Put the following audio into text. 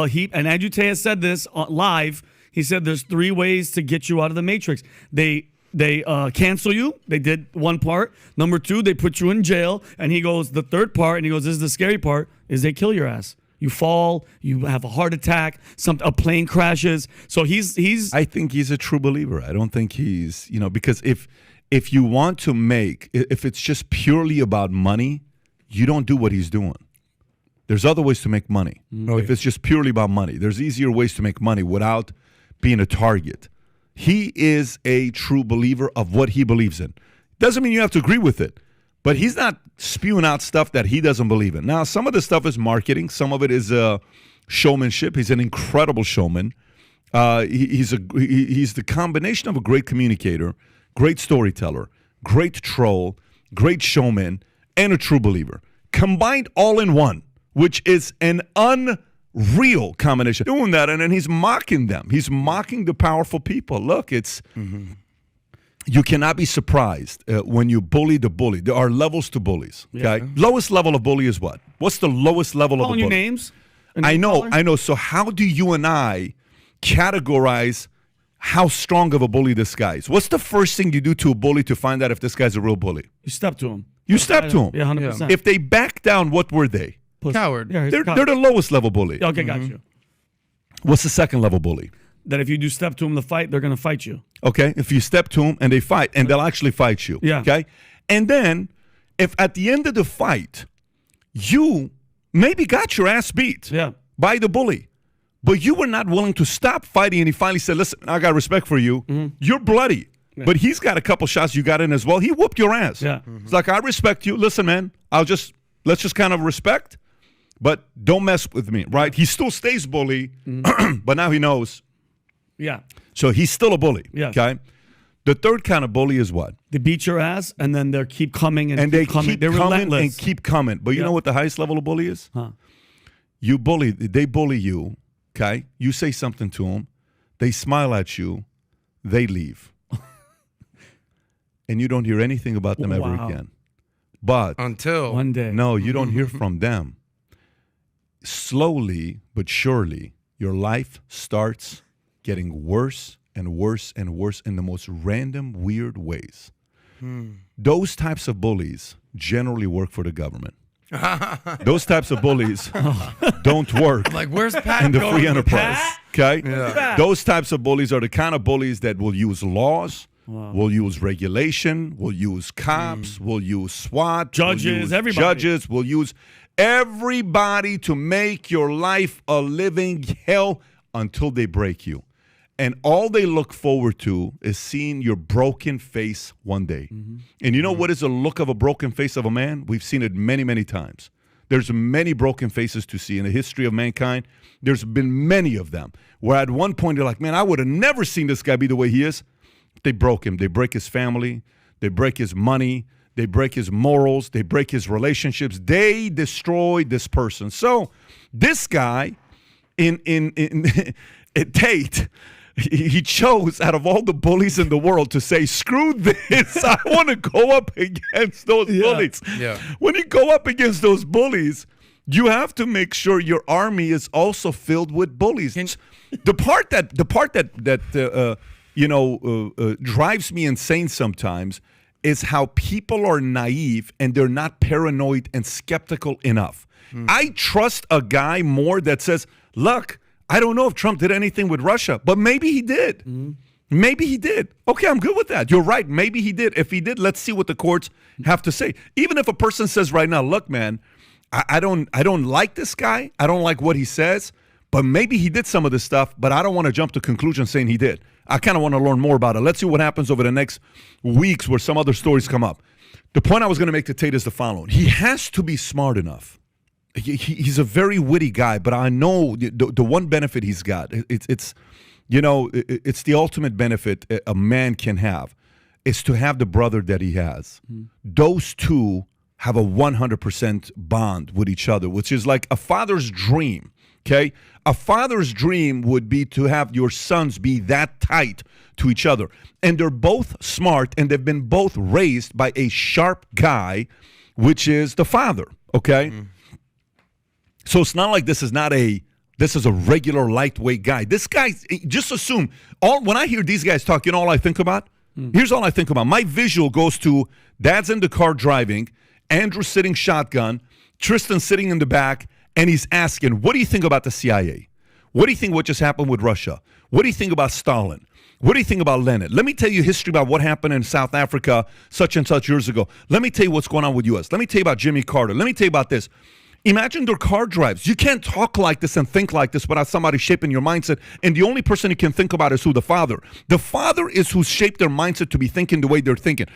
a heap. And Andrew Tate has said this live. He said there's 3 ways to get you out of the matrix. They cancel you. They did one part. Number 2, they put you in jail. And he goes, the third part, and he goes, this is the scary part, is they kill your ass. You fall, you have a heart attack, a plane crashes. So he's. I think he's a true believer. I don't think he's, because if you want to if it's just purely about money, you don't do what he's doing. There's other ways to make money. Oh, if it's just purely about money, there's easier ways to make money without being a target. He is a true believer of what he believes in. Doesn't mean you have to agree with it, but he's not spewing out stuff that he doesn't believe in. Now, some of the stuff is marketing. Some of it is showmanship. He's an incredible showman. He's the combination of a great communicator, great storyteller, great troll, great showman, and a true believer. Combined all in one, which is an unreal combination. Doing that, and then he's mocking them. He's mocking the powerful people. Look, it's you cannot be surprised when you bully the bully. There are levels to bullies. Okay, lowest level of bully is what? What's the lowest level of a bully? Calling you names. I know. So how do you and I categorize how strong of a bully this guy is? What's the first thing you do to a bully to find out if this guy's a real bully? You step to him. You step to him. Yeah, 100%. If they back down, what were they? Coward. Yeah, They're the lowest level bully. Okay, got you. What's the second level bully? That if you do step to him to fight, they're going to fight you. Okay, if you step to them and they fight, and they'll actually fight you. Yeah. Okay, and then if at the end of the fight, you maybe got your ass beat by the bully, but you were not willing to stop fighting, and he finally said, listen, I got respect for you. You're bloody, but he's got a couple shots you got in as well. He whooped your ass. Yeah. It's like, I respect you. Listen, man, let's just kind of respect, but don't mess with me, right? He still stays bully, but now he knows. Yeah. So he's still a bully. Yeah. Okay. The third kind of bully is what? They beat your ass, and then they keep coming and they keep coming. They're coming relentless. and keep coming. But you know what the highest level of bully is? Huh. They bully you. Okay. You say something to them. They smile at you. They leave. And you don't hear anything about them ever again. But until one day. No, you don't hear from them. Slowly but surely, your life starts getting worse and worse and worse in the most random, weird ways. Those types of bullies generally work for the government. Those types of bullies don't work where's Pat in the going? free enterprise. Okay? Yeah. Those types of bullies are the kind of bullies that will use laws, will use regulation, will use cops, will use SWAT, judges, everybody. Judges will use everybody to make your life a living hell until they break you. And all they look forward to is seeing your broken face one day. And you know what is the look of a broken face of a man? We've seen it many, many times. There's many broken faces to see in the history of mankind. There's been many of them where at one point they're like, man, I would have never seen this guy be the way he is. They broke him. They break his family. They break his money. They break his morals. They break his relationships. They destroyed this person. So this guy in Tate, he chose out of all the bullies in the world to say, screw this. I want to go up against those bullies. Yeah. When you go up against those bullies, you have to make sure your army is also filled with bullies. The part that drives me insane sometimes is how people are naive and they're not paranoid and skeptical enough. I trust a guy more that says, look, I don't know if Trump did anything with Russia, but maybe he did. Maybe he did. Okay, I'm good with that. You're right. Maybe he did. If he did, let's see what the courts have to say. Even if a person says right now, look, man, I don't like this guy. I don't like what he says, but maybe he did some of this stuff, but I don't want to jump to conclusions saying he did. I kind of want to learn more about it. Let's see what happens over the next weeks where some other stories come up. The point I was going to make to Tate is the following. He has to be smart enough. He's a very witty guy, but I know the one benefit he's got, it's the ultimate benefit a man can have, is to have the brother that he has. Those two have a 100% bond with each other, which is like a father's dream, okay? A father's dream would be to have your sons be that tight to each other. And they're both smart, and they've been both raised by a sharp guy, which is the father, okay? So it's not like this is not a This is a regular lightweight guy. This guy, just assume, when I hear these guys talk, you know all I think about? Here's all I think about. My visual goes to Dad's in the car driving, Andrew sitting shotgun, Tristan sitting in the back, and he's asking, what do you think about the CIA? What do you think what just happened with Russia? What do you think about Stalin? What do you think about Lenin? Let me tell you history about what happened in South Africa such and such years ago. Let me tell you what's going on with U.S. Let me tell you about Jimmy Carter. Let me tell you about this. Imagine their car drives. You can't talk like this and think like this without somebody shaping your mindset. And the only person you can think about is who? The father. The father is who shaped their mindset to be thinking the way they're thinking.